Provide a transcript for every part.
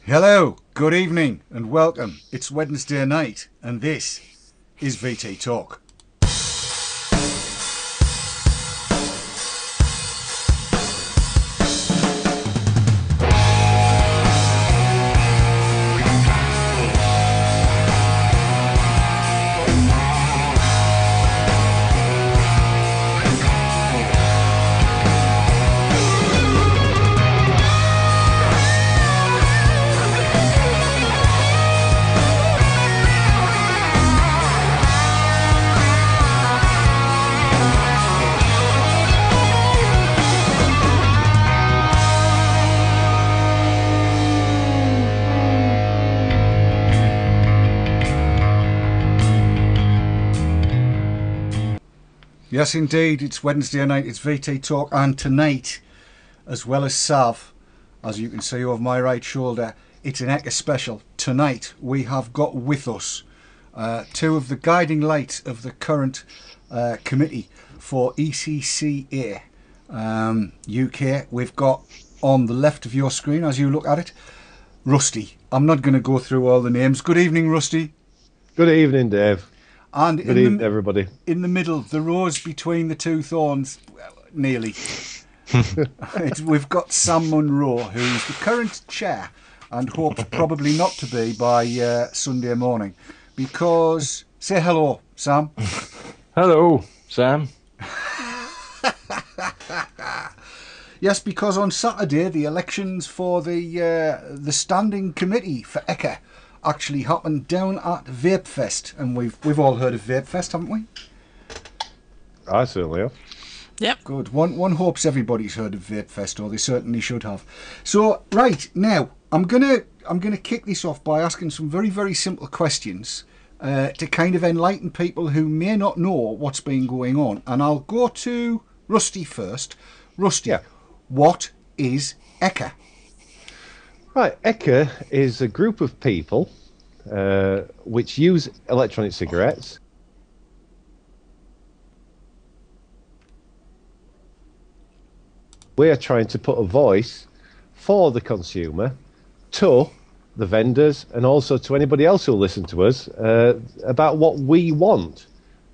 Hello, good evening, and welcome. It's Wednesday night, and this is VTTalk. Yes, indeed, it's Wednesday night, it's VTTalk, and tonight, as well as Sav, as you can see over my right shoulder, it's an ECCA Special. Tonight, we have got with us two of the guiding lights of the current committee for ECCA UK. We've got on the left of your screen, as you look at it, Rusty. I'm not going to go through all the names. Good evening, Rusty. Good evening, Dave. And good evening, everybody. In the middle, the rose between the two thorns, well, nearly. We've got Sam Munro, who's the current chair and hopes probably not to be by Sunday morning. Because, say hello, Sam. Hello, Sam. Yes, because on Saturday, the elections for the standing committee for ECCA actually happened down at Vapefest, and we've all heard of Vapefest, haven't we? I certainly have. Yep. Good. One hopes everybody's heard of Vapefest, or they certainly should have. So right now, I'm gonna kick this off by asking some very, very simple questions to kind of enlighten people who may not know what's been going on. And I'll go to Rusty first. Rusty, yeah. What is ECCA? Right, ECCA is a group of people which use electronic cigarettes. We are trying to put a voice for the consumer to the vendors and also to anybody else who will listen to us about what we want.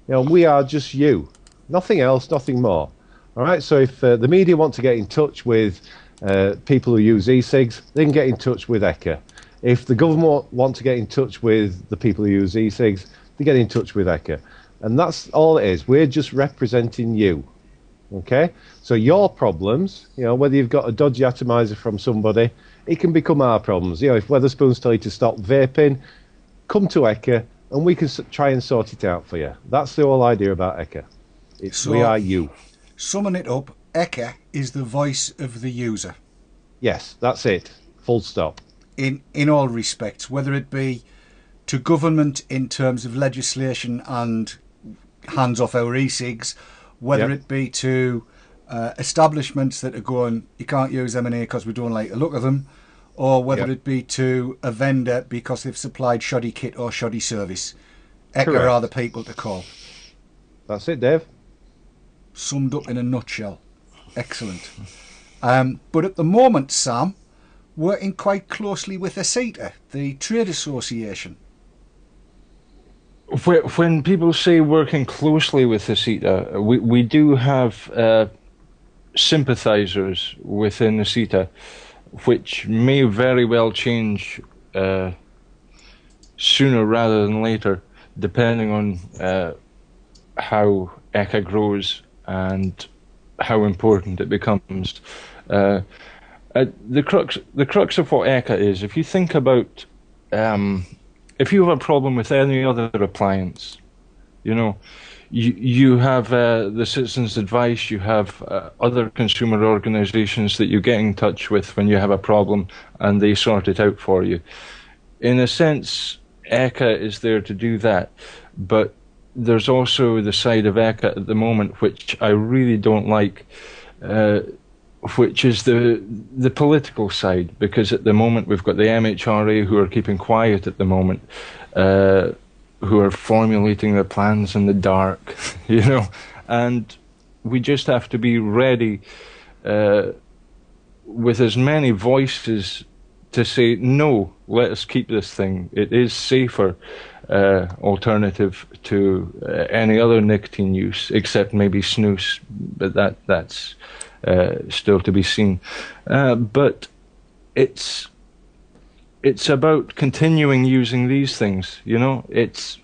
You know, we are just you, nothing else, nothing more. All right, so if the media want to get in touch with people who use e-cigs, they can get in touch with ECCA. If the government want to get in touch with the people who use e-cigs, they get in touch with ECCA. And that's all it is. We're just representing you. Okay? So your problems, you know, whether you've got a dodgy atomizer from somebody, it can become our problems. You know, if Wetherspoons tell you to stop vaping, come to ECCA and we can try and sort it out for you. That's the whole idea about ECCA. So, we are you. Summing it up, ECCA is the voice of the user. Yes, that's it. Full stop. In all respects, whether it be to government in terms of legislation and hands off our e-cigs, whether it be to establishments that are going, you can't use M&A because we don't like the look of them, or whether it be to a vendor because they've supplied shoddy kit or shoddy service. ECCA are the people to call. That's it, Dave. Summed up in a nutshell. Excellent. But at the moment, Sam, working quite closely with ECCA, the trade association. When people say working closely with ECCA, we do have sympathisers within ECCA, which may very well change sooner rather than later, depending on how ECCA grows and how important it becomes. The crux of what ECCA is, if you think about, if you have a problem with any other appliance, you know, you have the Citizens' Advice, you have other consumer organisations that you get in touch with when you have a problem and they sort it out for you. In a sense, ECCA is there to do that, but there's also the side of ECCA at the moment which I really don't like, which is the political side, because at the moment we've got the MHRA who are keeping quiet at the moment, who are formulating their plans in the dark, you know, and we just have to be ready with as many voices to say, no, let us keep this thing. It is safer alternative to any other nicotine use, except maybe snus, but that's still to be seen. But it's about continuing using these things, you know.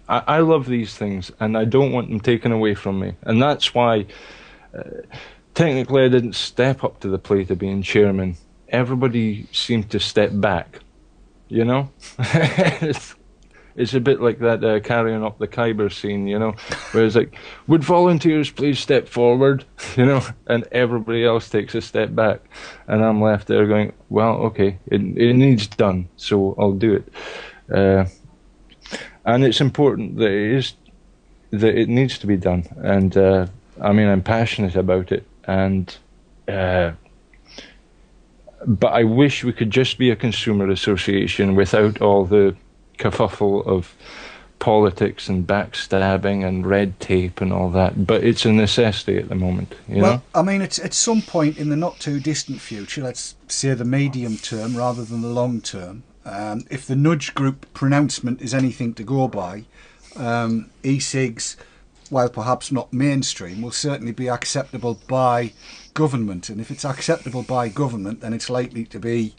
I love these things, and I don't want them taken away from me, and that's why technically I didn't step up to the plate of being chairman. Everybody seemed to step back, you know. It's a bit like that carrying up the Khyber scene, you know, where it's like, would volunteers please step forward, you know, and everybody else takes a step back, and I'm left there going, well, okay, it needs done, so I'll do it. And it's important that it needs to be done, and I mean, I'm passionate about it, and but I wish we could just be a consumer association without all the kerfuffle of politics and backstabbing and red tape and all that. But it's a necessity at the moment, you know? I mean, it's at some point in the not too distant future, let's say the medium term rather than the long term, if the nudge group pronouncement is anything to go by, e-cigs, while perhaps not mainstream, will certainly be acceptable by government, and if it's acceptable by government, then it's likely to be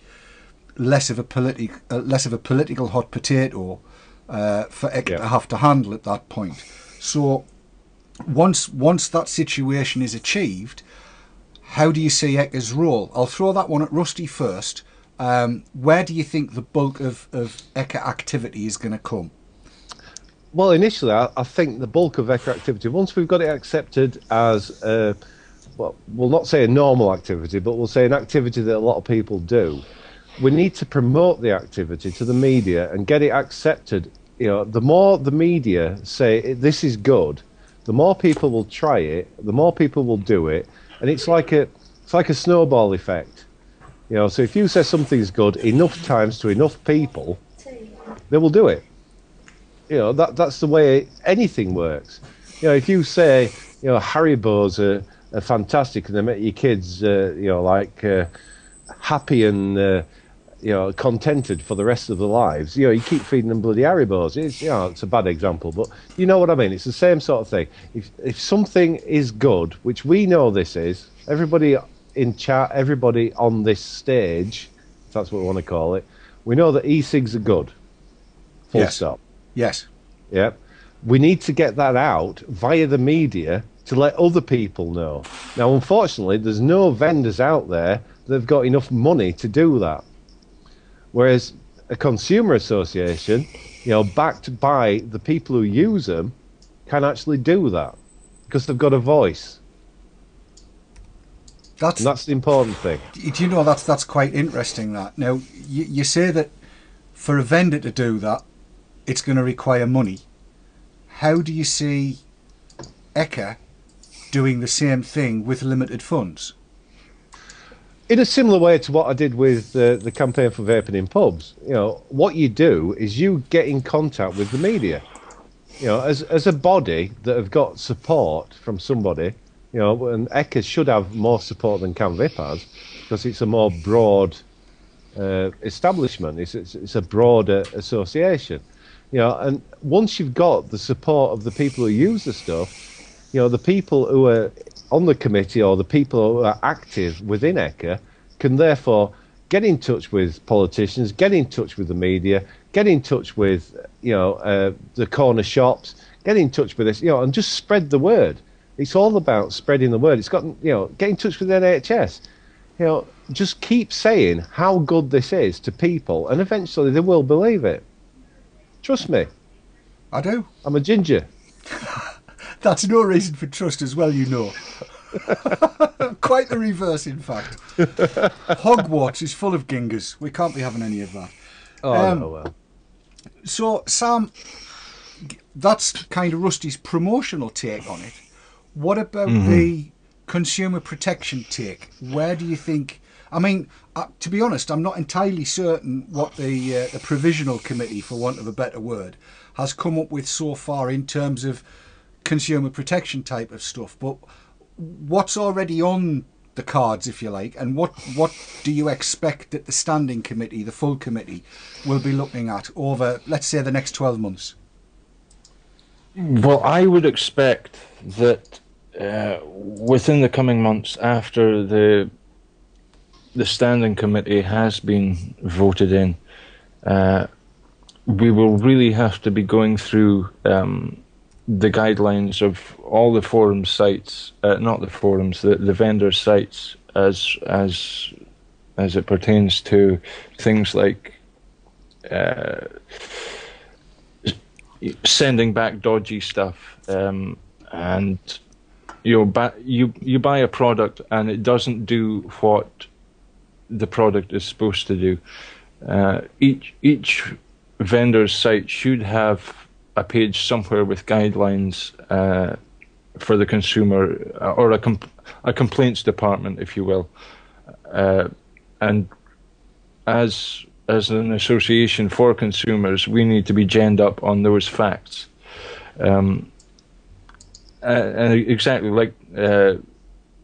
less of a political hot potato for ECCA to have to handle at that point. So once that situation is achieved, how do you see ECCA's role? I'll throw that one at Rusty first. Where do you think the bulk of ECCA activity is going to come? Well, initially, I think the bulk of ECCA activity, once we've got it accepted as, well, we'll not say a normal activity, but we'll say an activity that a lot of people do, we need to promote the activity to the media and get it accepted. You know, the more the media say this is good, the more people will try it, the more people will do it, and it's like a snowball effect. You know, so if you say something's good enough times to enough people, they will do it. You know, that's the way anything works. You know, if you say, you know, Haribo's are fantastic and they make your kids, you know, like happy and you know, contented for the rest of their lives, you know, you keep feeding them bloody Haribo's. It's, you know, it's a bad example, but you know what I mean. It's the same sort of thing. If something is good, which we know this is, everybody in chat, everybody on this stage, if that's what we want to call it, we know that e-cigs are good. Full stop. Yes. Yeah. We need to get that out via the media to let other people know. Now, unfortunately, there's no vendors out there that have got enough money to do that. Whereas a consumer association, you know, backed by the people who use them, can actually do that because they've got a voice. And that's the important thing. Do you know, that's quite interesting, that. Now, you say that for a vendor to do that, it's going to require money. How do you see ECCA doing the same thing with limited funds? In a similar way to what I did with the campaign for vaping in pubs. You know, what you do is you get in contact with the media. You know, as a body that have got support from somebody, you know, and ECCA should have more support than CanVip has, because it's a more broad establishment. It's a broader association. You know, and once you've got the support of the people who use the stuff, you know, the people who are on the committee or the people who are active within ECCA can therefore get in touch with politicians, get in touch with the media, get in touch with, you know, the corner shops, get in touch with this, you know, and just spread the word. It's all about spreading the word. It's got, you know, get in touch with the NHS. You know, just keep saying how good this is to people, and eventually they will believe it. Trust me. I do. I'm a ginger. That's no reason for trust as well, you know. Quite the reverse, in fact. Hogwarts is full of gingers. We can't be having any of that. Oh, no, well. So, Sam, that's kind of Rusty's promotional take on it. What about the consumer protection take? Where do you think... I mean, to be honest, I'm not entirely certain what the provisional committee, for want of a better word, has come up with so far in terms of consumer protection type of stuff. But what's already on the cards, if you like, and what do you expect that the standing committee, the full committee, will be looking at over, let's say, the next 12 months? Well, I would expect that within the coming months, after the standing committee has been voted in, we will really have to be going through the guidelines of all the forum sites, not the forums, the vendor sites, as it pertains to things like sending back dodgy stuff, and you buy a product and it doesn't do what the product is supposed to do. Each vendor's site should have a page somewhere with guidelines for the consumer, or a complaints department, if you will. And as an association for consumers, we need to be genned up on those facts. And exactly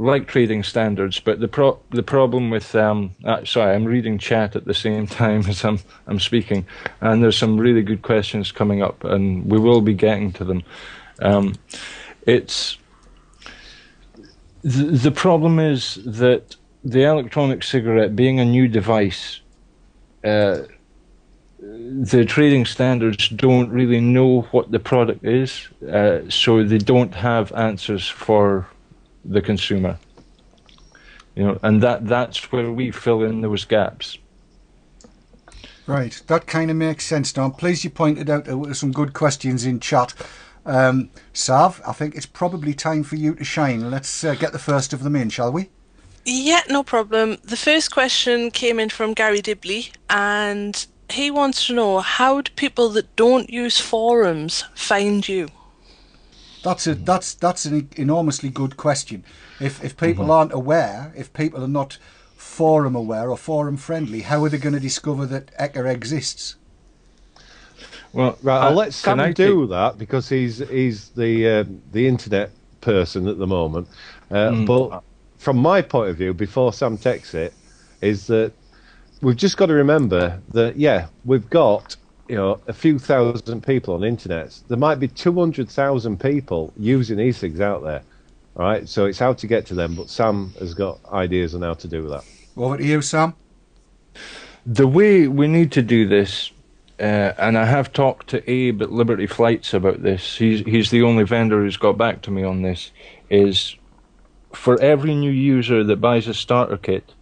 like trading standards, but the problem with sorry, I'm reading chat at the same time as I'm speaking, and there's some really good questions coming up, and we will be getting to them. It's the problem is that the electronic cigarette, being a new device, the trading standards don't really know what the product is, so they don't have answers for the consumer, and that's where we fill in those gaps. Right, that kind of makes sense. Now, I'm pleased you pointed out there were some good questions in chat. Sav, I think it's probably time for you to shine. Let's get the first of them in, shall we? Yeah, no problem. The first question came in from Gary Dibley, and he wants to know, how do people that don't use forums find you? That's an enormously good question. If people aren't aware, if people are not forum aware or forum friendly, how are they going to discover that ECCA exists? Well, right, I'll let Sam do that, because he's the internet person at the moment. But from my point of view, before Sam takes it, is that we've just got to remember that, yeah, we've got a few thousand people on internet. There might be 200,000 people using e-cigs out there. All right, so it's how to get to them, but Sam has got ideas on how to do that. Over to you, Sam. The way we need to do this, and I have talked to Abe at Liberty Flights about this, he's the only vendor who's got back to me on this, is for every new user that buys a starter kit,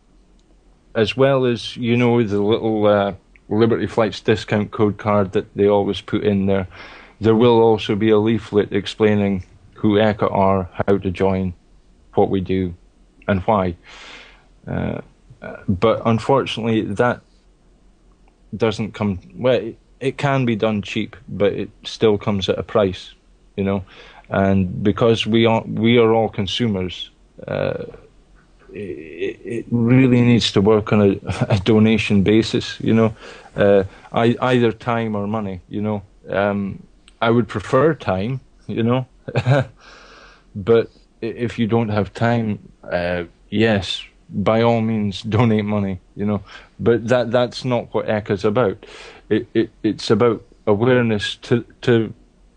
as well as, the little Liberty Flights discount code card that they always put in there, there will also be a leaflet explaining who ECCA are, how to join, what we do, and why. But unfortunately, that doesn't come... Well, it can be done cheap, but it still comes at a price, And because we are all consumers, it really needs to work on a donation basis, either time or money, I would prefer time, but if you don't have time, yes, by all means donate money, but that's not what ECCA's about. It's about awareness to,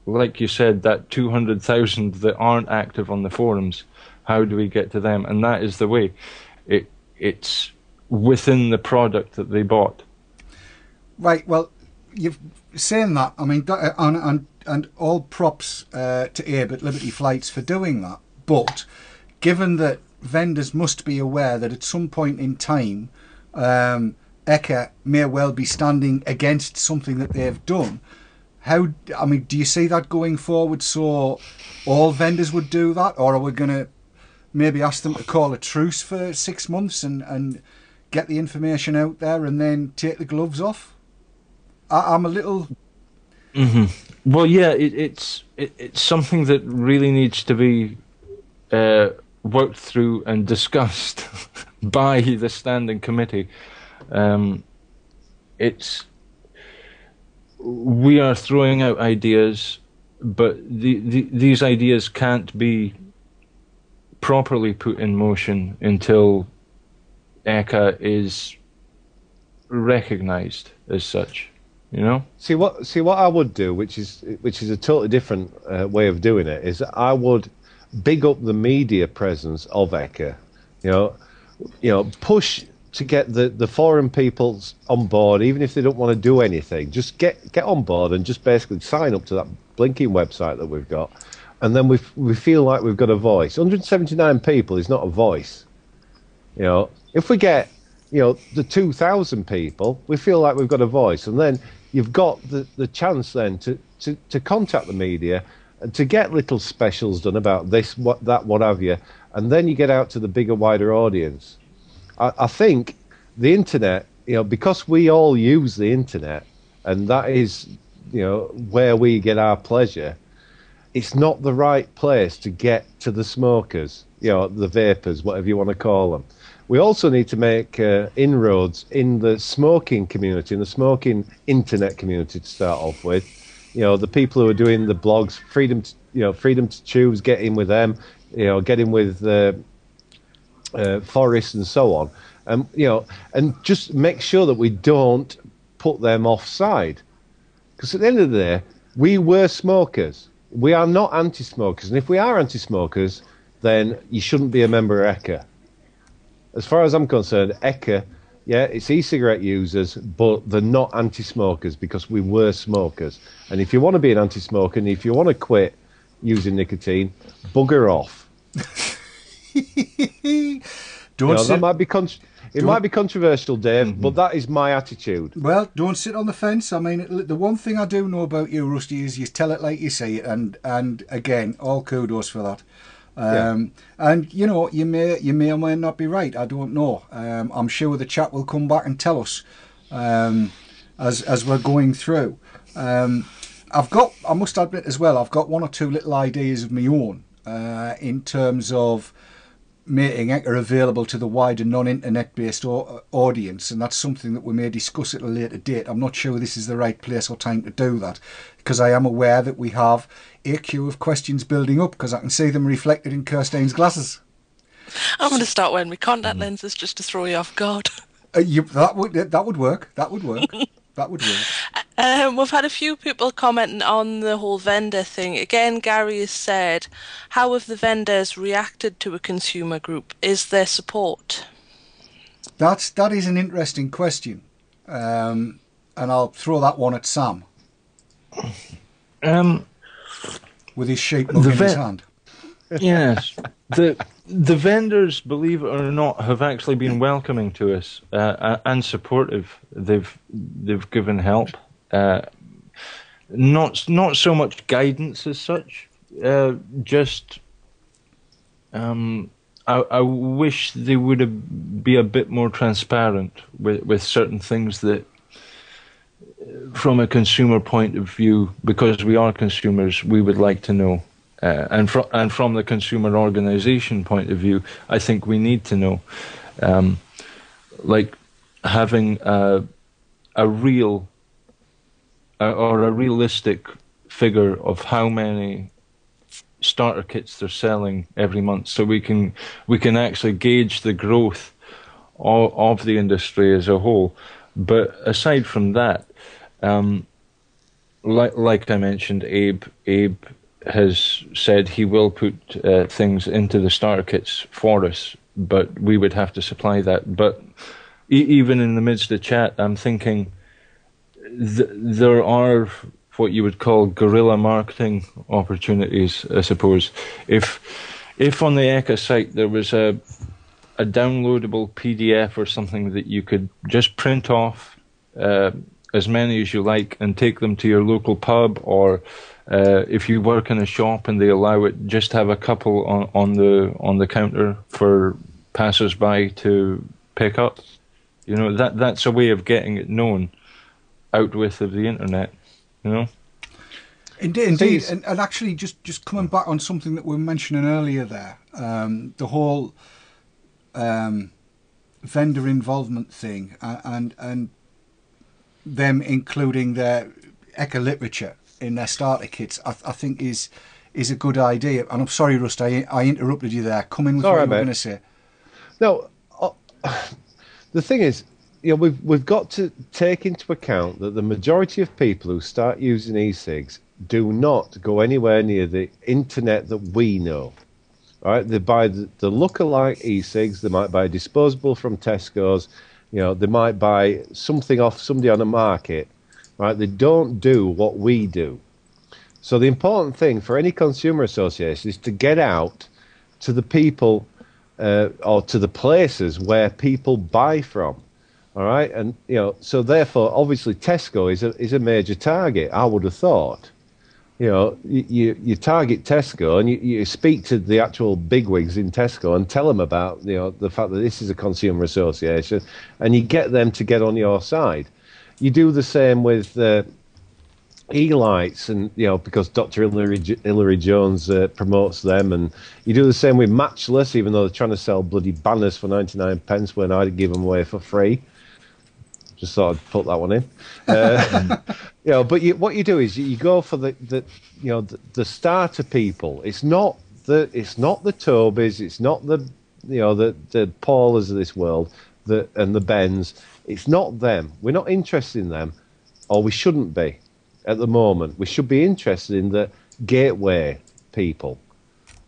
like you said, that 200,000 that aren't active on the forums. How do we get to them? And that is the way. It's within the product that they bought. Right. Well, you've saying that. I mean, and all props to Abe at Liberty Flights for doing that. But given that vendors must be aware that at some point in time, ECCA may well be standing against something that they've done. Do you see that going forward? So all vendors would do that, or are we going to maybe ask them to call a truce for 6 months and get the information out there and then take the gloves off? I'm a little... Well, yeah, it's something that really needs to be worked through and discussed by the standing committee. We are throwing out ideas, but these ideas can't be properly put in motion until ECCA is recognised as such. You know. See what I would do, which is a totally different way of doing it, is I would big up the media presence of ECCA. You know, push to get the forum people on board, even if they don't want to do anything. Just get on board and just basically sign up to that blinking website that we've got, and then we feel like we've got a voice. 179 people is not a voice. You know, if we get the 2,000 people, we feel like we've got a voice, and then you've got the chance then to contact the media and to get little specials done about this, what have you, and then you get out to the bigger, wider audience. I think the internet, because we all use the internet, and that is, where we get our pleasure, it's not the right place to get to the smokers, the vapors, whatever you want to call them. We also need to make inroads in the smoking community, in the smoking internet community to start off with. The people who are doing the blogs, freedom to choose, get in with them, get in with Forest and so on, and just make sure that we don't put them offside. Because at the end of the day, we were smokers. We are not anti-smokers, and if we are anti-smokers, then you shouldn't be a member of ECCA. As far as I'm concerned, ECCA, it's e-cigarette users, but they're not anti-smokers because we were smokers. And if you want to be an anti-smoker, and if you want to quit using nicotine, bugger off. That might be might be controversial, Dave, but that is my attitude. Well, don't sit on the fence. I mean, the one thing I do know about you, Rusty, is you tell it like you see it, and again, all kudos for that. And you may or may not be right. I don't know. I'm sure the chat will come back and tell us as we're going through. I must admit as well, I've got one or two little ideas of my own in terms of making ECCA available to the wider non-internet based audience, and that's something that we may discuss at a later date. I'm not sure this is the right place or time to do that, because I am aware that we have a queue of questions building up, because I can see them reflected in Kirstein's glasses. I'm going to start wearing my contact lenses just to throw you off guard. That would work. That would work. That would work. We've had a few people commenting on the whole vendor thing. Again, Gary has said, how have the vendors reacted to a consumer group? Is there support? That is an interesting question. And I'll throw that one at Sam. With his sheep mug in his hand. Yes. The vendors, believe it or not, have actually been welcoming to us and supportive. They've given help. Not so much guidance as such. Just I wish they would be a bit more transparent with certain things that, from a consumer point of view, because we are consumers, we would like to know. And from the consumer organisation point of view, I think we need to know, like having a real or a realistic figure of how many starter kits they're selling every month, so we can actually gauge the growth of the industry as a whole. But aside from that, like I mentioned, Abe has said he will put things into the starter kits for us, but we would have to supply that. But even in the midst of chat, I'm thinking there are what you would call guerrilla marketing opportunities, I suppose. If on the ECCA site there was a downloadable PDF or something that you could just print off as many as you like and take them to your local pub, or if you work in a shop and they allow it, just have a couple on the counter for passers-by to pick up. That's a way of getting it known out with of the internet. Indeed. And actually, just coming back on something that we were mentioning earlier there, the whole vendor involvement thing, and them including their ECCA literature in their starter kits, I think is is a good idea. And I'm sorry, Rust, I interrupted you there. Come in with All what right, you were mate. going to say. No, the thing is, we've got to take into account that the majority of people who start using e-cigs do not go anywhere near the internet that we know. All right, they buy the look-alike e-cigs. They might buy a disposable from Tesco's. They might buy something off somebody on the market. Right, they don't do what we do. So the important thing for any consumer association is to get out to the people or to the places where people buy from. All right, and so therefore, obviously, Tesco is a major target. I would have thought. You target Tesco and you speak to the actual bigwigs in Tesco and tell them about the fact that this is a consumer association, and you get them to get on your side. You do the same with e-lights, and because Dr. Hillary Jones promotes them, and you do the same with Matchless, even though they're trying to sell bloody banners for 99 pence when I'd give them away for free. Just thought I'd put that one in. But what you do is you go for the starter people. It's not the Tobys, it's not the Paulas of this world, and the Bens. It's not them. We're not interested in them, or we shouldn't be at the moment. We should be interested in the gateway people.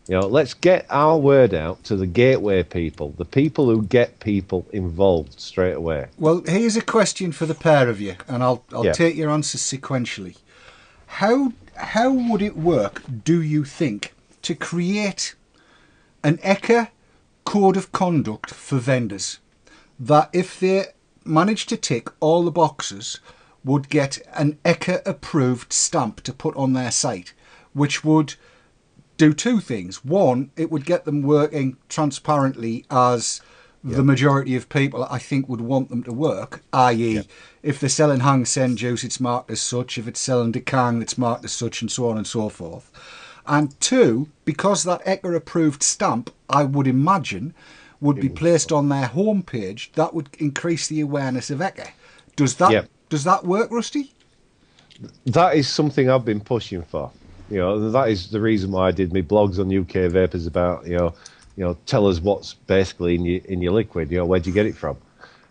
Let's get our word out to the gateway people, the people who get people involved straight away. Well, here's a question for the pair of you, and I'll take your answers sequentially. How would it work, do you think, to create an ECCA code of conduct for vendors that, if they managed to tick all the boxes, would get an ECCA approved stamp to put on their site, which would do two things. One, it would get them working transparently as the majority of people, I think, would want them to work, i.e. if they're selling Hang Sen juice, it's marked as such. If it's selling Dekang, it's marked as such, and so on and so forth. And two, because that ECCA approved stamp, I would imagine, would be placed on their homepage, that would increase the awareness of ECCA. Does that work, Rusty? That is something I've been pushing for. That is the reason why I did my blogs on UK Vapors about, tell us what's basically in your liquid, where'd you get it from?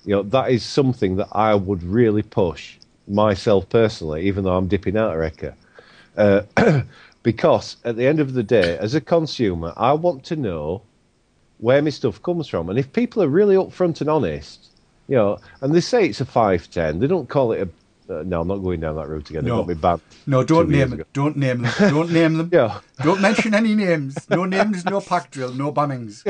That is something that I would really push myself personally, even though I'm dipping out of ECCA. Because at the end of the day, as a consumer, I want to know where my stuff comes from. And if people are really upfront and honest, and they say it's a 510, they don't call it a... no, I'm not going down that route again. No. They got me banned. No, don't name them. Don't name them. Don't name them. Don't mention any names. No names, no pack drill, no bannings.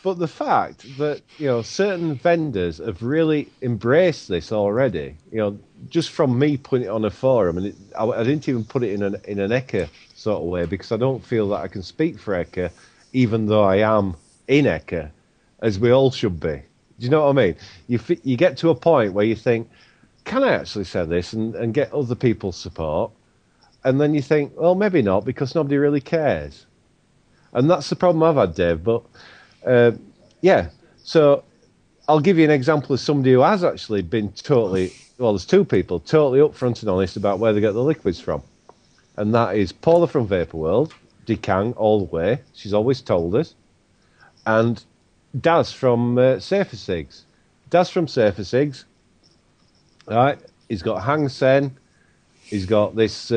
But the fact that certain vendors have really embraced this already, just from me putting it on a forum, and I didn't even put it in an ECCA sort of way, because I don't feel that I can speak for ECCA, even though I am in ECCA, as we all should be. Do you know what I mean? You get to a point where you think, can I actually say this and get other people's support? And then you think, well, maybe not, because nobody really cares. And that's the problem I've had, Dave. But, so I'll give you an example of somebody who has actually been there's two people, totally upfront and honest about where they get the liquids from. And that is Paula from Vapor World, Dekang all the way. She's always told us. And Daz from Safer Cigs. Daz from Safer Cigs. Right, he's got Hang Sen, he's got this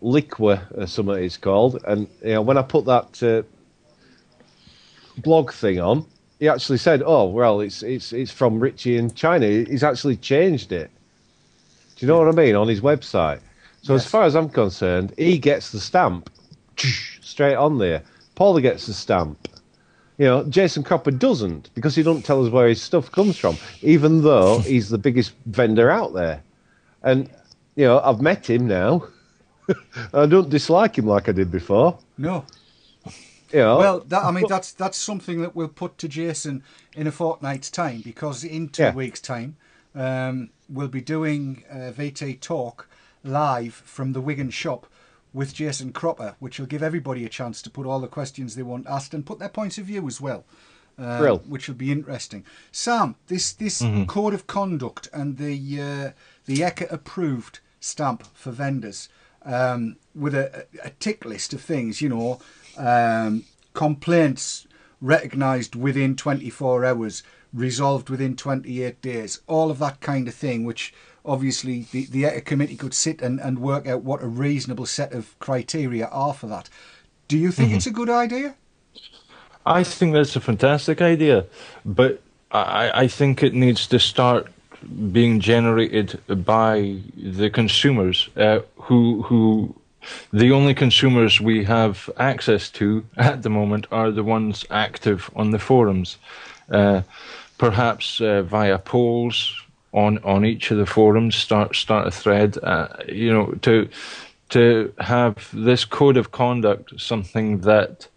liquor, something it's called, and when I put that blog thing on, he actually said, "Oh, well, it's from Richie in China." He's actually changed it. Do you know what I mean, on his website? So as far as I'm concerned, he gets the stamp straight on there. Paula gets the stamp. Jason Cropper doesn't, because he doesn't tell us where his stuff comes from, even though he's the biggest vendor out there. And, I've met him now. I don't dislike him like I did before. No. Well, that's something that we'll put to Jason in a fortnight's time, because in 2 weeks' time, we'll be doing VTTalk live from the Wigan shop with Jason Cropper, which will give everybody a chance to put all the questions they want asked and put their points of view as well, which will be interesting. Sam, this code of conduct and the ECCA approved stamp for vendors, with a tick list of things, complaints recognised within 24 hours, resolved within 28 days, all of that kind of thing, which obviously the ECCA committee could sit and work out what a reasonable set of criteria are for that. Do you think it's a good idea? I think that's a fantastic idea, but I think it needs to start being generated by the consumers, who the only consumers we have access to at the moment are the ones active on the forums. Perhaps via polls on each of the forums, start a thread. To have this code of conduct, something that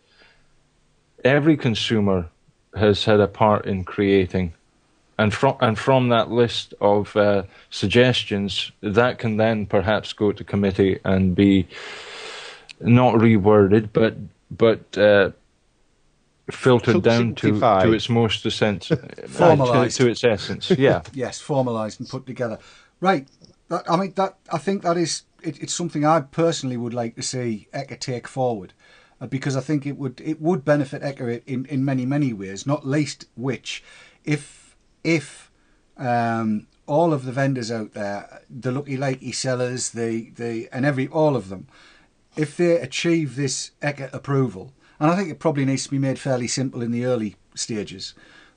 every consumer has had a part in creating, and from that list of suggestions, that can then perhaps go to committee and be not reworded, but filtered down to its most essential, formalised to its essence. Yeah. Yes, formalised and put together. Right. I think that is it's something I personally would like to see ECCA take forward, because I think it would benefit ECCA in many ways. Not least which, if all of the vendors out there, the Lucky Likey sellers, all of them, if they achieve this ECCA approval, and I think it probably needs to be made fairly simple in the early stages,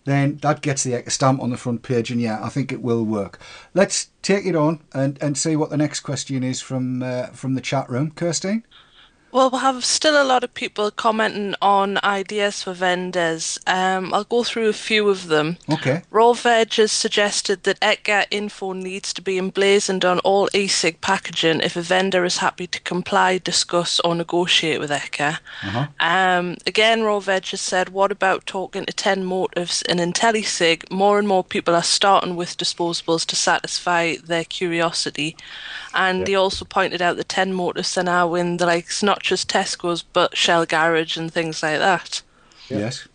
then that gets the ECCA stamp on the front page, and yeah, I think it will work. Let's take it on and see what the next question is from the chat room. Kirstine? Well, we have still a lot of people commenting on ideas for vendors. I'll go through a few of them. Okay. Raw Veg has suggested that ECCA info needs to be emblazoned on all e-cig packaging if a vendor is happy to comply, discuss or negotiate with ECCA. Again, Raw Veg has said, what about talking to 10 motives in IntelliCig? More and more people are starting with disposables to satisfy their curiosity. And he also pointed out the 10 motives are now in the likes, not just Tesco's, but Shell Garage and things like that. Yes.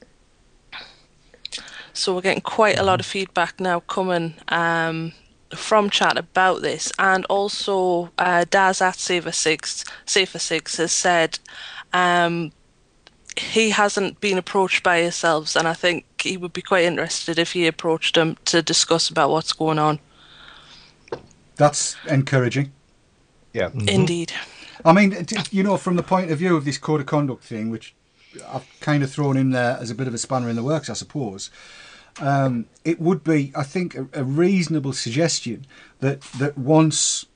So we're getting quite a lot of feedback now coming from chat about this. And also Daz at Safer Six has said he hasn't been approached by yourselves, and I think he would be quite interested if he approached them to discuss about what's going on. That's encouraging. Yeah. Indeed. I mean, from the point of view of this code of conduct thing, which I've kind of thrown in there as a bit of a spanner in the works, I suppose, it would be, I think, a reasonable suggestion that once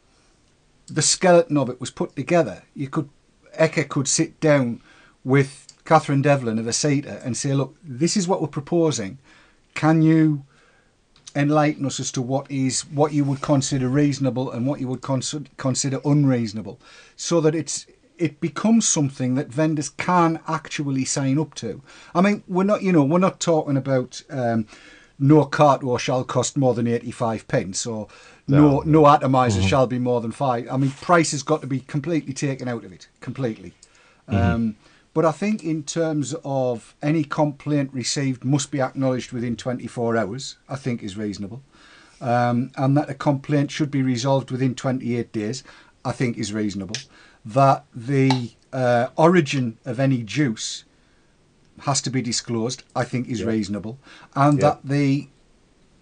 the skeleton of it was put together, ECCA could sit down with Catherine Devlin of ECCA and say, look, this is what we're proposing. Can you enlighten us as to what you would consider reasonable and what you would consider unreasonable, so that it becomes something that vendors can actually sign up to. I mean, we're not talking about no cart or shall cost more than 85 pence, or no atomizer shall be more than 5. I mean, price has got to be completely taken out of it, completely. But I think in terms of any complaint received must be acknowledged within 24 hours, I think is reasonable. And that a complaint should be resolved within 28 days, I think is reasonable. That the origin of any juice has to be disclosed, I think is reasonable. And that the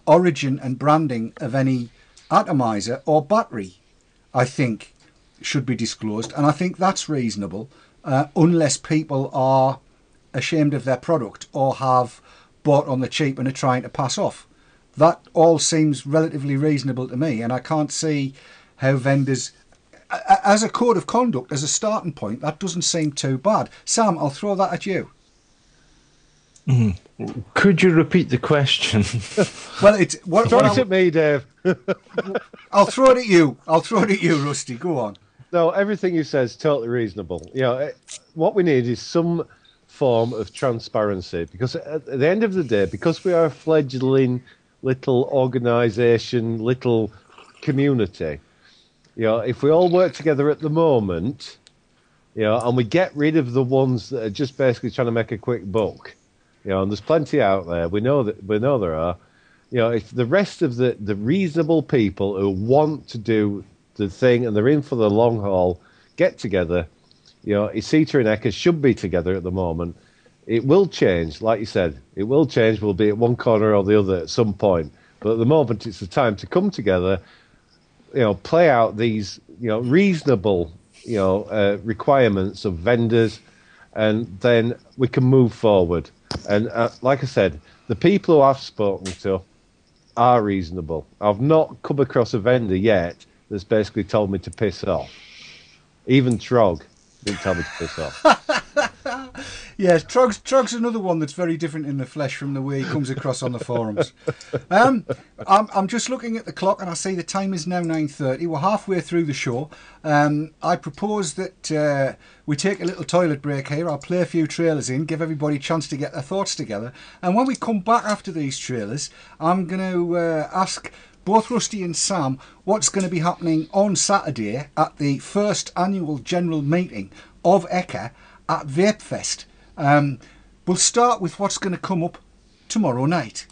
origin and branding of any atomizer or battery, I think, should be disclosed. And I think that's reasonable. Unless people are ashamed of their product or have bought on the cheap and are trying to pass off. That all seems relatively reasonable to me, and I can't see how vendors, as a code of conduct, as a starting point, that doesn't seem too bad. Sam, I'll throw that at you. Could you repeat the question? Well, it's throw it at me, Dave. I'll throw it at you. Rusty. Go on. No, everything you say is totally reasonable. What we need is some form of transparency, because at the end of the day, because we are a fledgling little organisation, little community, if we all work together at the moment, and we get rid of the ones that are just basically trying to make a quick buck, and there's plenty out there. We know there are. If the rest of the reasonable people who want to do the thing and they're in for the long haul get together. You know, ECCA and ECCA should be together at the moment. It will change, like you said. It will change. We'll be at one corner or the other at some point. But at the moment, it's the time to come together, you know, play out these, you know, reasonable, you know, requirements of vendors, and then we can move forward. And like I said, the people who I've spoken to are reasonable. I've not come across a vendor yet that's basically told me to piss off. Even Trog didn't tell me to piss off. Yes, Trog's another one that's very different in the flesh from the way he comes across on the forums. I'm just looking at the clock and I see the time is now 9:30. We're halfway through the show. I propose that we take a little toilet break here. I'll play a few trailers in, give everybody a chance to get their thoughts together. And when we come back after these trailers, I'm going to ask both Rusty and Sam what's going to be happening on Saturday at the first annual general meeting of ECCA at Vapefest. We'll start with what's going to come up tomorrow night.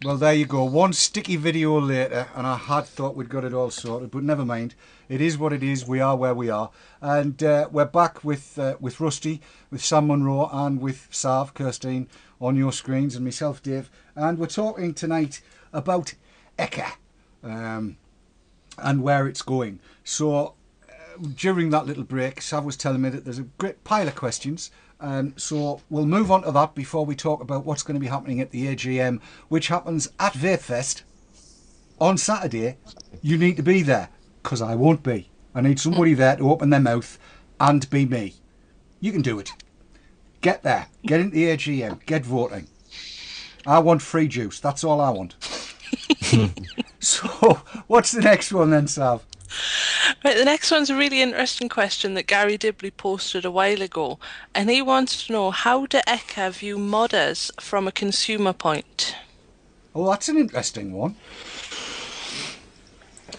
Well, there you go. One sticky video later, and I had thought we'd got it all sorted, but never mind. It is what it is. We are where we are, and we're back with Rusty, with Sam Munro, and with Sav, Kirstine, on your screens, and myself, Dave, and we're talking tonight about ECCA and where it's going. So during that little break, Sav was telling me that there's a great pile of questions. So we'll move on to that before we talk about what's going to be happening at the AGM, which happens at Vapefest on Saturday. You need to be there, because I won't be. I need somebody there to open their mouth and be me. You can do it. Get there. Get into the AGM. Get voting. I want free juice. That's all I want. So, what's the next one then, Sav? Right, the next one's a really interesting question that Gary Dibley posted a while ago, and he wants to know how do ECCA view modders from a consumer point? Oh, that's an interesting one.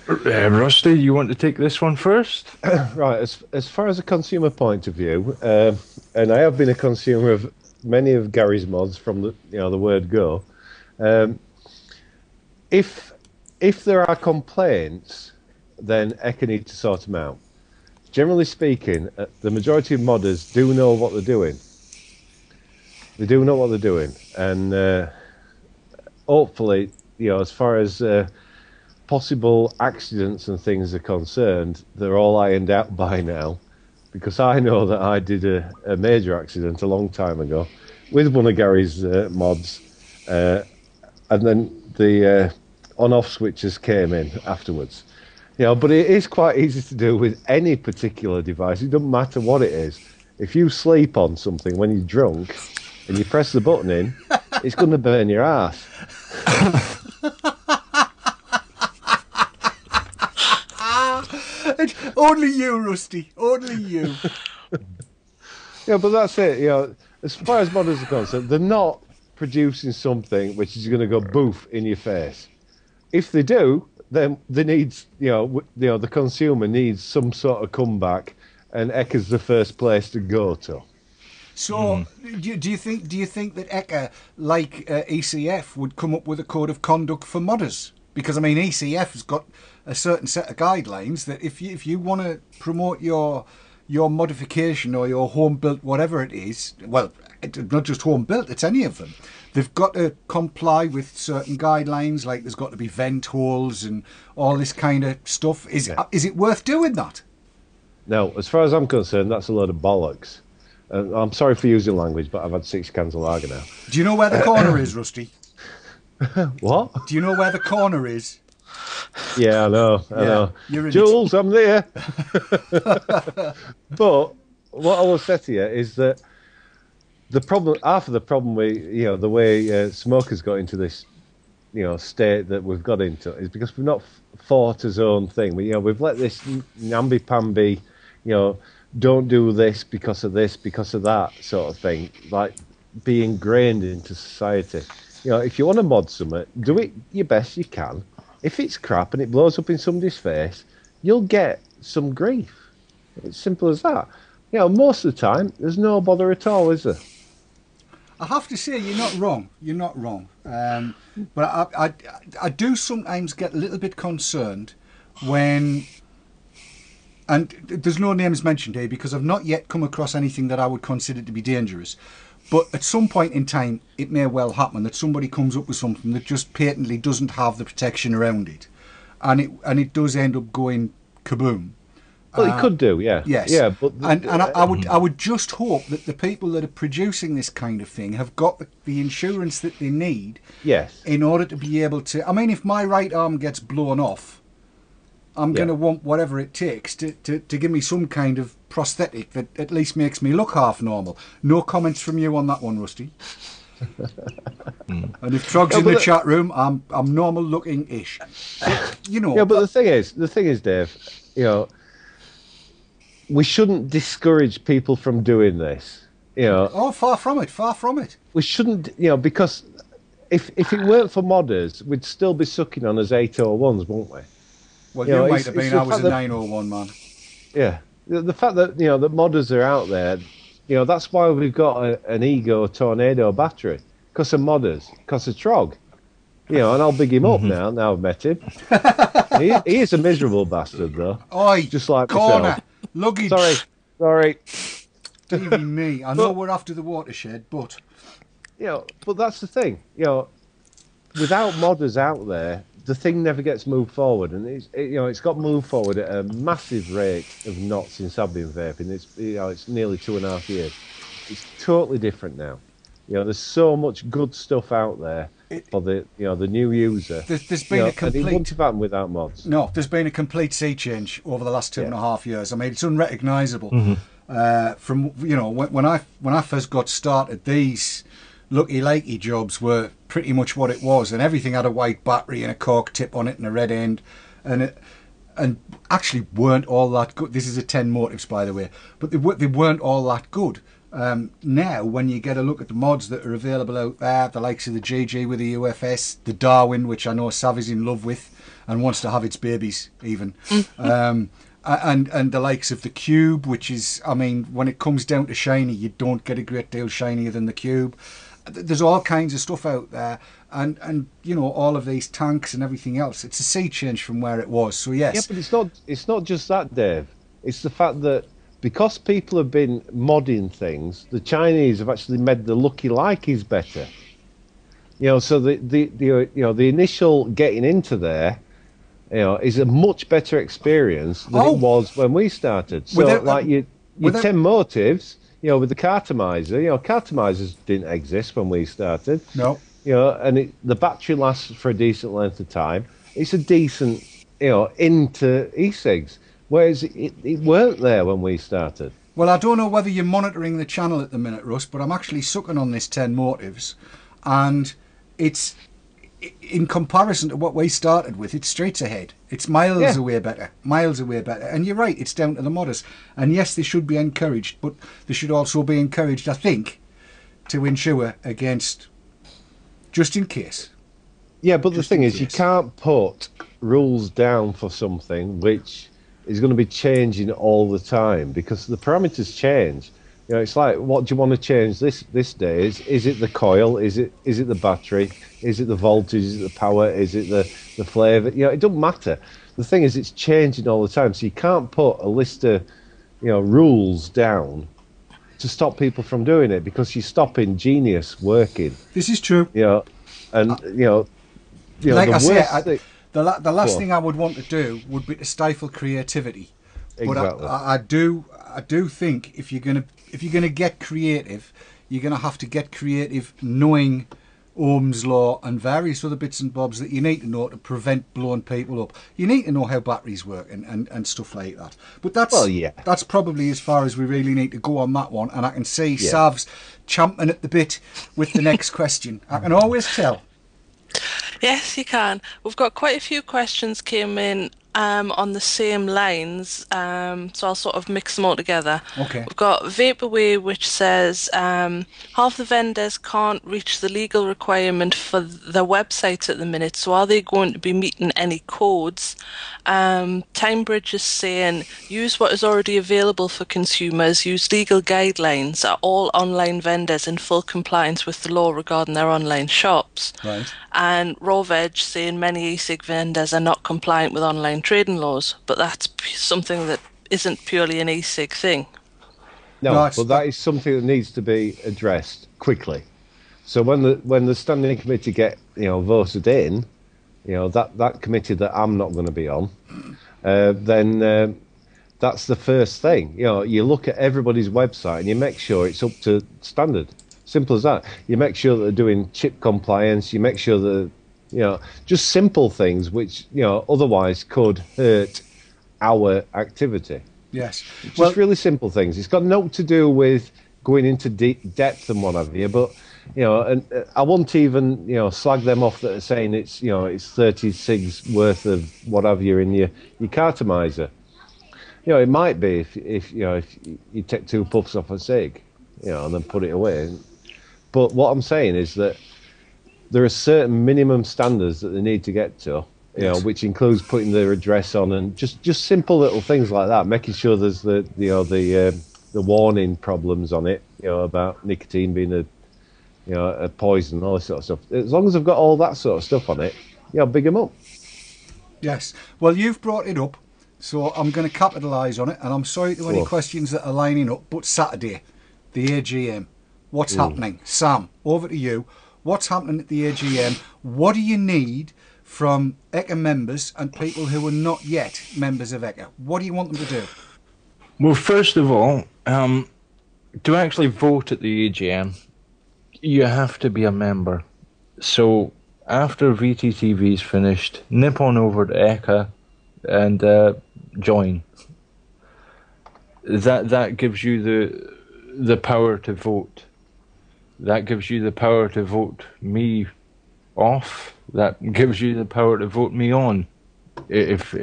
Rusty, you want to take this one first? Right, as far as a consumer point of view, and I have been a consumer of many of Gary's mods from the word go. If there are complaints, then ECCA need to sort them out. Generally speaking, the majority of modders do know what they're doing. They do know what they're doing, and hopefully, as far as possible accidents and things are concerned, they're all ironed out by now. Because I know that I did a major accident a long time ago with one of Gary's mods, and then the on-off switches came in afterwards. But it is quite easy to do with any particular device. It doesn't matter what it is. If you sleep on something when you're drunk and you press the button in, it's going to burn your ass. Only you, Rusty. Only you. But that's it. As far as modders are concerned, they're not producing something which is going to go boof in your face. If they do, then they need, the consumer needs some sort of comeback, and ECCA's the first place to go to. So, do you think that ECCA, like ECF, would come up with a code of conduct for modders? Because I mean, ECF has got a certain set of guidelines that if you want to promote your modification or your home built whatever it is, well, it's not just home built, it's any of them. They've got to comply with certain guidelines, like there's got to be vent holes and all this kind of stuff. Is it worth doing that? No, as far as I'm concerned, that's a load of bollocks. I'm sorry for using language, but I've had 6 cans of lager now. Do you know where the corner is, Rusty? What? Do you know where the corner is? Yeah, I know. You're in Jules, I'm there. But what I will say to you is that half of the problem with the way smokers got into this state that we've got into is because we've not fought his own thing. We've let this namby-pamby, don't do this, because of that sort of thing, like be ingrained into society. If you want to mod something, do it your best you can. If it's crap and it blows up in somebody's face, you'll get some grief. It's simple as that. Most of the time, there's no bother at all, is there? I have to say, you're not wrong. You're not wrong. But I do sometimes get a little bit concerned when, and there's no names mentioned here because I've not yet come across anything that I would consider to be dangerous. But at some point in time, it may well happen that somebody comes up with something that just patently doesn't have the protection around it, and it does end up going kaboom. Well, it could do, yeah. Yes. Yeah, but I would just hope that the people that are producing this kind of thing have got the insurance that they need. Yes. In order to be able to. I mean, if my right arm gets blown off, I'm going to want whatever it takes to give me some kind of prosthetic that at least makes me look half normal. No comments from you on that one, Rusty. And if Trog's in the chat room, I'm normal looking ish. Yeah, but the thing is, Dave, we shouldn't discourage people from doing this. Oh, far from it. Far from it. We shouldn't, because if it weren't for modders, we'd still be sucking on as 801s, won't we? Well, you might have been. I was a 901 man. Yeah, the fact that that modders are out there, that's why we've got an Ego Tornado battery, because of modders, because of Trog. And I'll big him up now. Now I've met him. he is a miserable bastard, though. Oi, just like corner, myself. Luggage. Sorry. Even me. I know we're after the watershed, but but that's the thing. Without modders out there, the thing never gets moved forward, and it's got moved forward at a massive rate of knots since I've been vaping. It's nearly 2.5 years. It's totally different now. There's so much good stuff out there for the the new user. There's been a complete. And it wouldn't have happened without mods. No, there's been a complete sea change over the last 2.5 years. I mean, it's unrecognisable. From when I first got started, these lucky likey jobs were pretty much what it was, and everything had a white battery and a cork tip on it and a red end, and and actually weren't all that good. This is a 10 motives, by the way, but they weren't all that good. Now, when you get a look at the mods that are available out there, the likes of the GG with the UFS, the Darwin, which I know Sav is in love with and wants to have its babies even, and the likes of the Cube, which is, I mean, when it comes down to shiny, you don't get a great deal shinier than the Cube. There's all kinds of stuff out there, and you know, all of these tanks and everything else. It's a sea change from where it was. So yes. Yeah, but it's not just that, Dave. It's the fact that because people have been modding things, the Chinese have actually made the Lucky Likeys better. You know, so the initial getting into there, you know, is a much better experience than it was when we started. So your 10 motives, you know, with the cartomizer, you know, cartomizers didn't exist when we started. No. You know, and the battery lasts for a decent length of time. It's a decent, you know, into e-cigs. Whereas it weren't there when we started. Well, I don't know whether you're monitoring the channel at the minute, Russ, but I'm actually sucking on this 10 motives, and it's, in comparison to what we started with, it's streets ahead. It's miles away better, miles away better. And you're right, it's down to the modders. And yes, they should be encouraged, but they should also be encouraged, I think, to ensure against, just in case. Yeah, but the thing is, you can't put rules down for something which is going to be changing all the time, because the parameters change. You know, it's like, what do you want to change this day? Is it the coil? Is it the battery? Is it the voltage? Is it the power? Is it the flavour? You know, it doesn't matter. The thing is, it's changing all the time, so you can't put a list of, you know, rules down to stop people from doing it, because you're stopping genius working. This is true. You know, and you know, like I say, the last thing I would want to do would be to stifle creativity. Exactly. But I do think if you're gonna get creative, you're gonna have to get creative knowing Ohm's law and various other bits and bobs that you need to know to prevent blowing people up. You need to know how batteries work and stuff like that. But that's probably as far as we really need to go on that one. And I can see Sav's champing at the bit with the next question. I can always tell. Yes, you can. We've got quite a few questions came in on the same lines, so I'll sort of mix them all together. Okay. We've got Vaporwave, which says half the vendors can't reach the legal requirement for their websites at the minute, so are they going to be meeting any codes? Timebridge is saying use what is already available for consumers, use legal guidelines. Are all online vendors in full compliance with the law regarding their online shops? Right. And Rawveg saying many e-cig vendors are not compliant with online trading laws, but that's something that isn't purely an e-cig thing. No, but that is something that needs to be addressed quickly. So when the standing committee get, you know, voted in, you know, that committee that I'm not going to be on, then that's the first thing. You know, you look at everybody's website and you make sure it's up to standard. Simple as that. You make sure that they're doing chip compliance. You make sure that, you know, just simple things which, you know, otherwise could hurt our activity. Yes. Just really simple things. It's got nothing to do with going into deep depth and what have you, but, you know, and I won't even, you know, slag them off that are saying it's, you know, it's 30 cigs worth of what have you in your cartomizer. You know, it might be if you know, if you take 2 puffs off a cig, you know, and then put it away. But what I'm saying is that there are certain minimum standards that they need to get to, you know, which includes putting their address on and just simple little things like that, making sure there's the warning problems on it, you know, about nicotine being a poison, all this sort of stuff. As long as they've got all that sort of stuff on it, you know, big them up. Yes. Well, you've brought it up, so I'm going to capitalise on it, and I'm sorry to any questions that are lining up, but Saturday, the AGM, what's happening? Sam, over to you. What's happening at the AGM? What do you need from ECCA members and people who are not yet members of ECCA? What do you want them to do? Well, first of all, to actually vote at the AGM, you have to be a member. So after VTTV is finished, nip on over to ECCA and join. That gives you the power to vote. That gives you the power to vote me off. That gives you the power to vote me on, if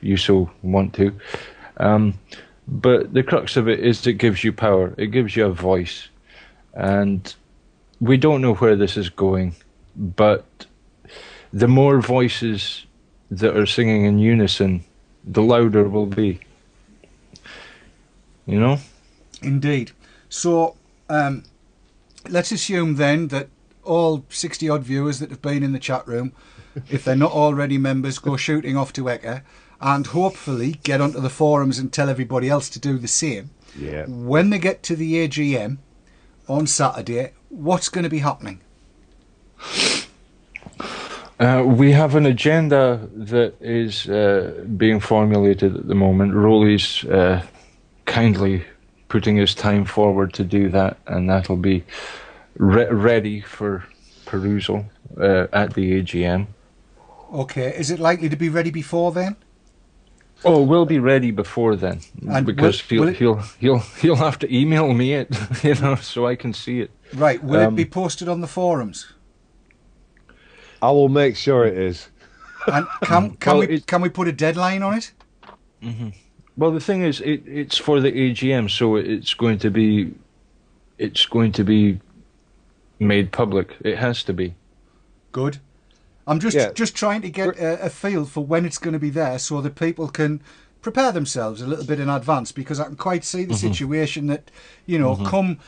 you so want to. But the crux of it is it gives you power. It gives you a voice. And we don't know where this is going, but the more voices that are singing in unison, the louder we'll be. You know? Indeed. So let's assume then that all 60 odd viewers that have been in the chat room, if they're not already members, go shooting off to ECCA and hopefully get onto the forums and tell everybody else to do the same. Yeah. When they get to the AGM on Saturday, what's going to be happening? We have an agenda that is being formulated at the moment. Rolly's kindly putting his time forward to do that, and that'll be ready for perusal at the AGM. Okay, is it likely to be ready before then? Oh, we'll be ready before then, And because will he'll have to email me it, so I can see it. Right, will it be posted on the forums? I will make sure it is. And can we put a deadline on it? Mm-hmm. Well, the thing is, it's for the AGM, so it's going to be made public. It has to be. Good. I'm just trying to get a feel for when it's going to be there, so that people can prepare themselves a little bit in advance. Because I can quite see the situation that, you know, come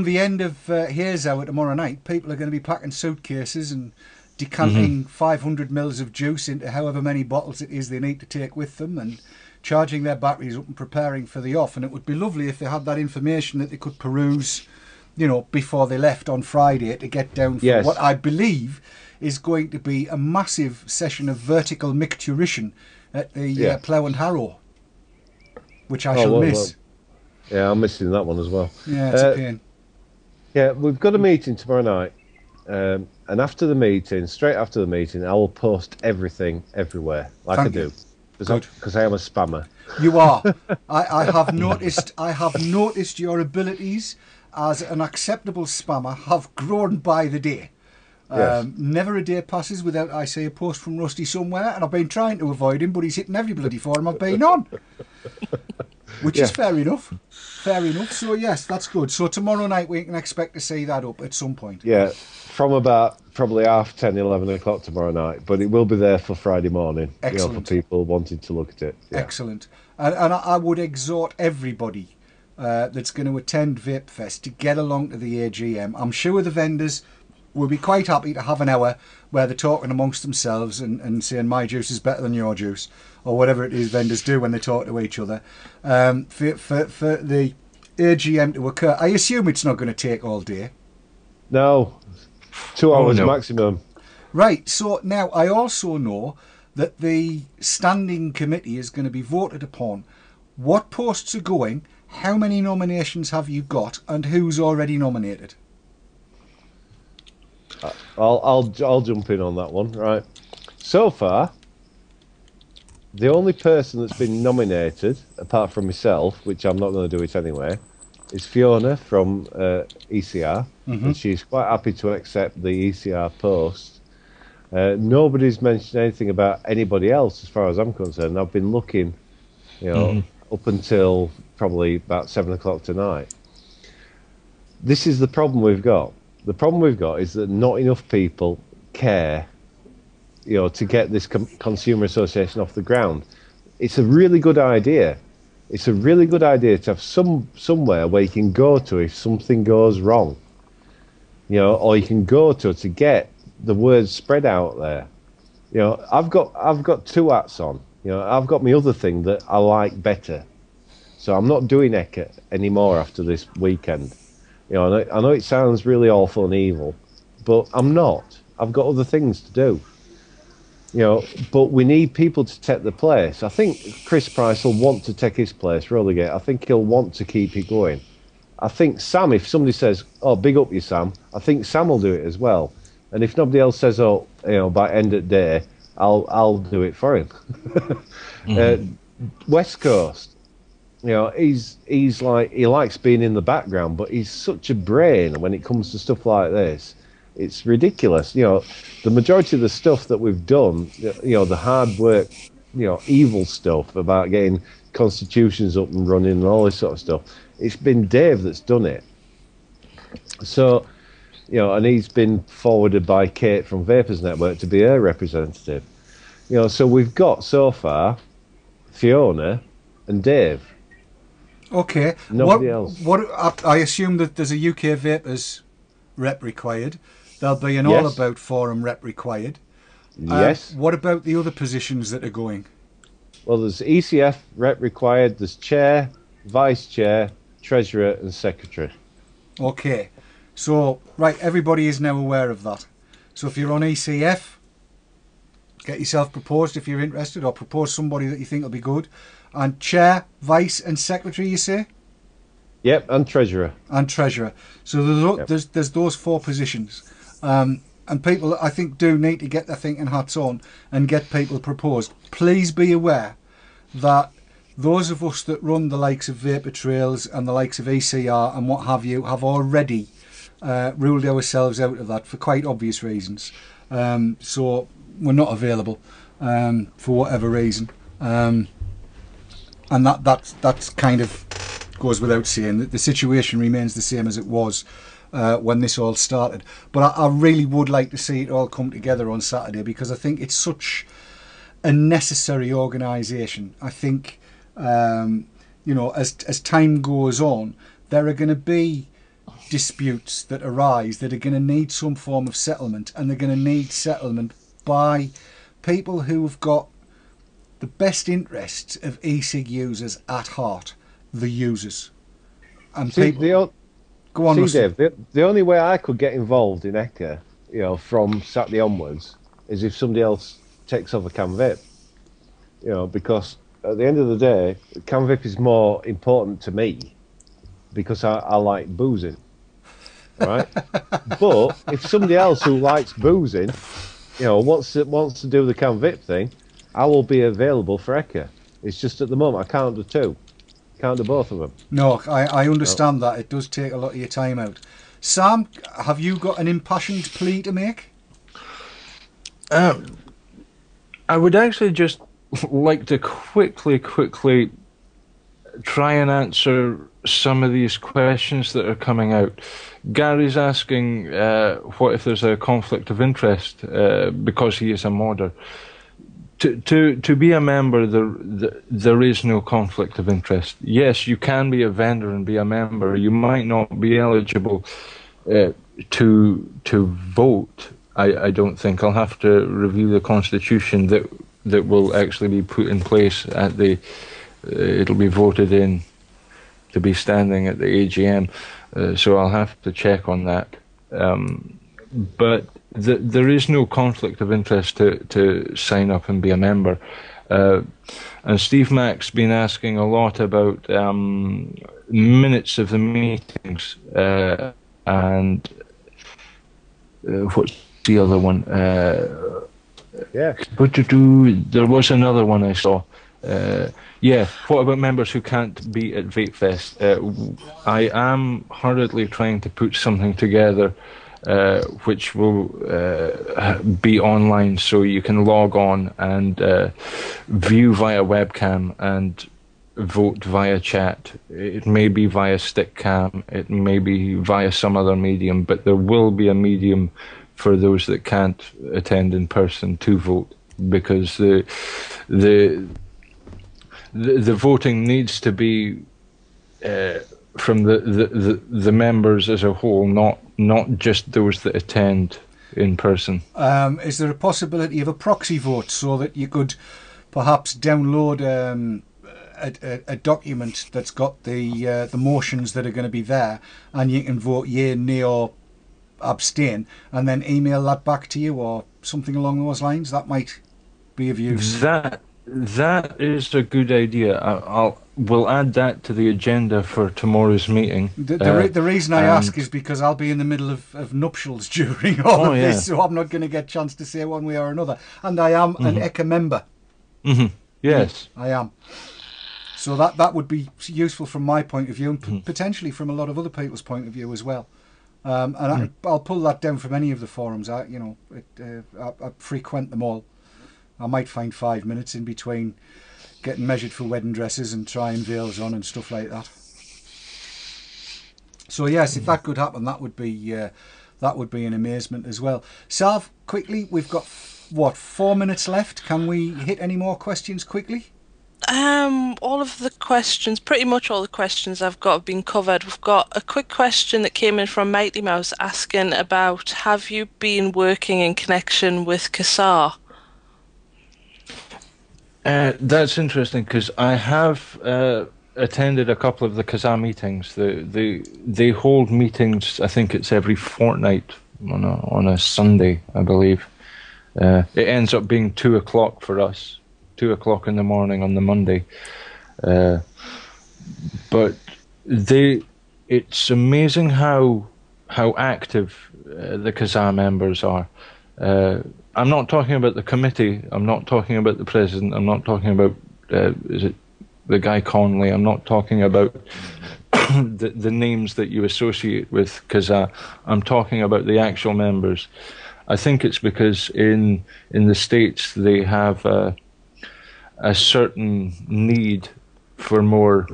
the end of Haze Hour tomorrow night, people are going to be packing suitcases and decanting 500 mils of juice into however many bottles it is they need to take with them, and charging their batteries up and preparing for the off. And it would be lovely if they had that information that they could peruse, you know, before they left on Friday to get down for what I believe is going to be a massive session of vertical micturition at the Plough and Harrow, which I shall miss. Well, yeah, I'm missing that one as well. Yeah, it's a pain. Yeah, we've got a meeting tomorrow night, and after the meeting, straight after the meeting, I will post everything everywhere, like I do, because I am a spammer. You are. I have noticed. I have noticed your abilities as an acceptable spammer have grown by the day. Yes. Never a day passes without I see a post from Rusty somewhere, and I've been trying to avoid him, but he's hitting every bloody forum I've been on. Which is fair enough. Fair enough. So yes, that's good. So tomorrow night we can expect to see that up at some point. Yeah, from about probably 10:30, 11 o'clock tomorrow night, but it will be there for Friday morning. Excellent. You know, for people wanting to look at it. Yeah. Excellent. And I would exhort everybody that's going to attend Vape Fest to get along to the AGM. I'm sure the vendors will be quite happy to have an hour where they're talking amongst themselves and saying my juice is better than your juice, or whatever it is vendors do when they talk to each other. For the AGM to occur, I assume it's not going to take all day. No, 2 hours maximum. Right, so now I also know that the standing committee is going to be voted upon. What posts are going, how many nominations have you got, and who's already nominated? I'll jump in on that one. Right. So far, the only person that's been nominated, apart from myself, which I'm not going to do it anyway, is Fiona from ECR, and she's quite happy to accept the ECR post. Nobody's mentioned anything about anybody else, as far as I'm concerned. I've been looking, you know, up until probably about 7 o'clock tonight. This is the problem we've got. The problem we've got is that not enough people care, you know, to get this consumer association off the ground. It's a really good idea. It's a really good idea to have somewhere where you can go to if something goes wrong, you know, or you can go to get the word spread out there. You know, I've got two hats on. You know, I've got my other thing that I like better, so I'm not doing ECCA anymore after this weekend. You know, I know it sounds really awful and evil, but I'm not. I've got other things to do. You know, but we need people to take the place. I think Chris Price will want to take his place, Relegate. I think he'll want to keep it going. I think Sam, if somebody says, "Oh, big up you, Sam," I think Sam will do it as well. And if nobody else says, "Oh, you know, by end of day," I'll do it for him. West Coast. You know, he's like, he likes being in the background, but he's such a brain when it comes to stuff like this. It's ridiculous. You know, the majority of the stuff that we've done, you know, the hard work evil stuff about getting constitutions up and running and all this sort of stuff. It's been Dave that's done it. So, and he's been forwarded by Kate from Vapors Network to be her representative. So we've got so far Fiona and Dave. Okay. Nobody else. I assume that there's a UK Vapors rep required. There'll be an All About Forum rep required. Yes. What about the other positions that are going? Well, there's ECF rep required. There's chair, vice chair, treasurer, and secretary. Okay. So, right, everybody is now aware of that. So if you're on ECF, get yourself proposed if you're interested, or propose somebody that you think will be good. And chair, vice, and secretary, you say? Yep, and treasurer. And treasurer. So there's those 4 positions. And people, I think, do need to get their thinking hats on and get people proposed. Please be aware that those of us that run the likes of Vapor Trails and the likes of ECR and what have you have already ruled ourselves out of that for quite obvious reasons. So we're not available for whatever reason. And that's kind of goes without saying. The situation remains the same as it was when this all started. But I really would like to see it all come together on Saturday, because I think it's such a necessary organisation. I think, as time goes on, there are going to be disputes that arise that are going to need some form of settlement, and they're going to need settlement by people who have got the best interests of e-cig users at heart, the users. And go on, Dave, the only way I could get involved in ECCA, from Saturday onwards, is if somebody else takes over CanVip. Because at the end of the day, CanVip is more important to me because I like boozing, right? But if somebody else who likes boozing, wants to do the CanVip thing, I will be available for ECCA. It's just at the moment I can't do 2. Can't do both of them. No, I understand that. It does take a lot of your time out. Sam, have you got an impassioned plea to make? I would actually just like to quickly try and answer some of these questions that are coming out. Gary's asking what if there's a conflict of interest because he is a modder. To be a member, there is no conflict of interest. Yes, you can be a vendor and be a member. You might not be eligible to vote. I don't think. I'll have to review the constitution that will actually be put in place at the. It'll be voted in to be standing at the AGM. So I'll have to check on that. But there is no conflict of interest to sign up and be a member. And Steve Mack's been asking a lot about minutes of the meetings and what's the other one? There was another one I saw. What about members who can't be at VapeFest? I am hurriedly trying to put something together which will be online, so you can log on and view via webcam and vote via chat. It may be via stickcam, it may be via some other medium, but there will be a medium for those that can't attend in person to vote, because the voting needs to be from the members as a whole, not just those that attend in person. Is there a possibility of a proxy vote, so that you could perhaps download a document that's got the motions that are going to be there, and you can vote yea, nay, or abstain, and then email that back to you, or something along those lines? That might be of use. That is a good idea. We'll add that to the agenda for tomorrow's meeting. The reason I ask is because I'll be in the middle of nuptials during all of this, so I'm not going to get a chance to say one way or another. And I am an ECCA member. Yes. I am. So that would be useful from my point of view, and potentially from a lot of other people's point of view as well. And I'll pull that down from any of the forums. I frequent them all. I might find 5 minutes in between getting measured for wedding dresses and trying veils on and stuff like that. So yes, if that could happen, that would be an amazement as well. Sav, quickly, we've got what, 4 minutes left? Can we hit any more questions quickly? All of the questions, pretty much all the questions I've got have been covered. We've got a quick question that came in from Mighty Mouse asking about, have you been working in connection with CASAR? That's interesting because I have attended a couple of the CASAR meetings. They hold meetings, I think it's every fortnight on a Sunday, I believe. It ends up being 2 o'clock for us. 2 o'clock in the morning on the Monday, but it's amazing how active the CASAR members are. I'm not talking about the committee, I'm not talking about the president, I'm not talking about is it the guy Conley, I'm not talking about the names that you associate with CASAR, I'm talking about the actual members. I think it's because in the States they have a certain need for more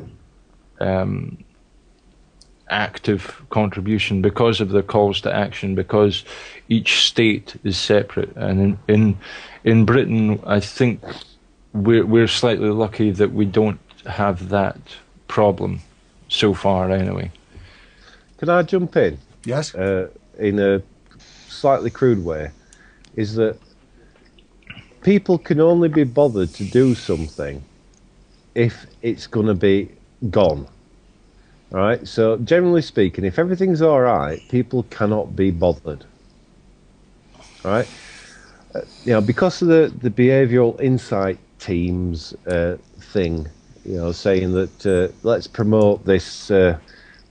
active contribution because of the calls to action, because each state is separate. And in Britain, I think we're slightly lucky that we don't have that problem so far anyway. Can I jump in? Yes. In a slightly crude way, is that people can only be bothered to do something if it's going to be gone. All right? So generally speaking, if everything's all right, people cannot be bothered. All right? Because of the behavioural insight teams thing, saying that let's promote this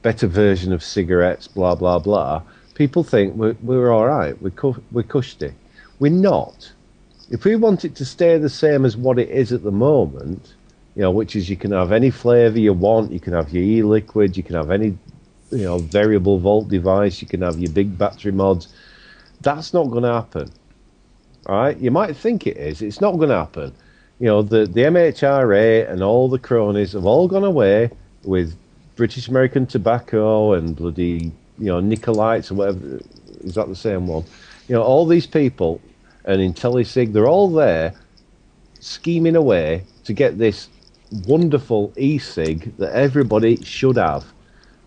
better version of cigarettes, blah, blah, blah, people think we're all right, we're cushy. We're not. If we want it to stay the same as what it is at the moment, which is you can have any flavour you want, you can have your e-liquid, you can have any, variable volt device, you can have your big battery mods, that's not going to happen. All right? You might think it is. It's not going to happen. The MHRA and all the cronies have all gone away with British American Tobacco and bloody, Nicolites or whatever. Is that the same one? All these people and e-cigz, they're all there scheming away to get this wonderful e-cig that everybody should have,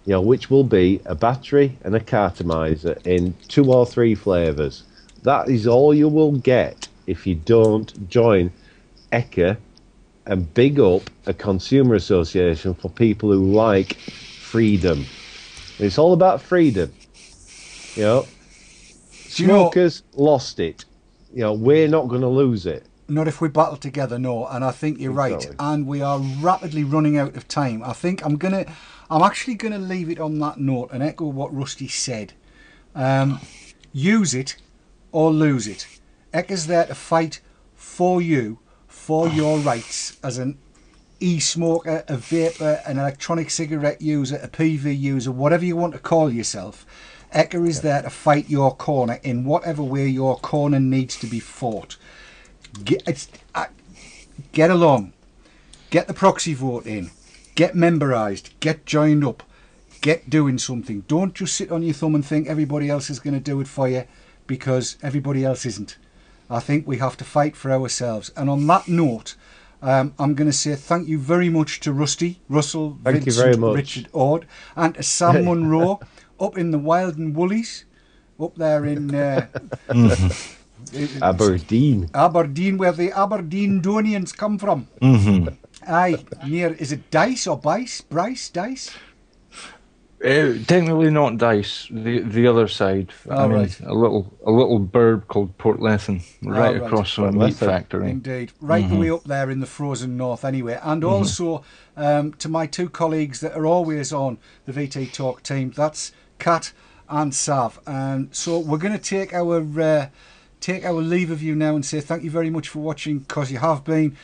which will be a battery and a cartomizer in 2 or 3 flavours. That is all you will get if you don't join ECCA and big up a consumer association for people who like freedom. It's all about freedom. Smokers lost it. We're not going to lose it. Not if we battle together, no. And I think you're right. And we are rapidly running out of time. I think I'm actually gonna leave it on that note and echo what Rusty said. Use it or lose it. ECCA's there to fight for you, for your rights as an e-smoker, a vapor, an electronic cigarette user, a PV user, whatever you want to call yourself. ECCA is there to fight your corner in whatever way your corner needs to be fought. Get along, get the proxy vote in, get memberised, get joined up, get doing something. Don't just sit on your thumb and think everybody else is going to do it for you, because everybody else isn't. I think we have to fight for ourselves. And on that note, I'm going to say thank you very much to Rusty, Russell, thank Vincent, you very much. Richard Ord, and to Sam Munro up in the Wild and Woolies, up there in Aberdeen, where the Aberdeendonians come from. Aye, near, is it Dice or Bryce? Dice? Technically not Dice, the other side. I mean, right. a little burb called Portlethen, right across from a meat factory. Indeed, right the way up there in the frozen north anyway. And also to my 2 colleagues that are always on the VTTalk team, that's Kat and Sav. And so we're going to take our leave of you now and say thank you very much for watching, because you have been.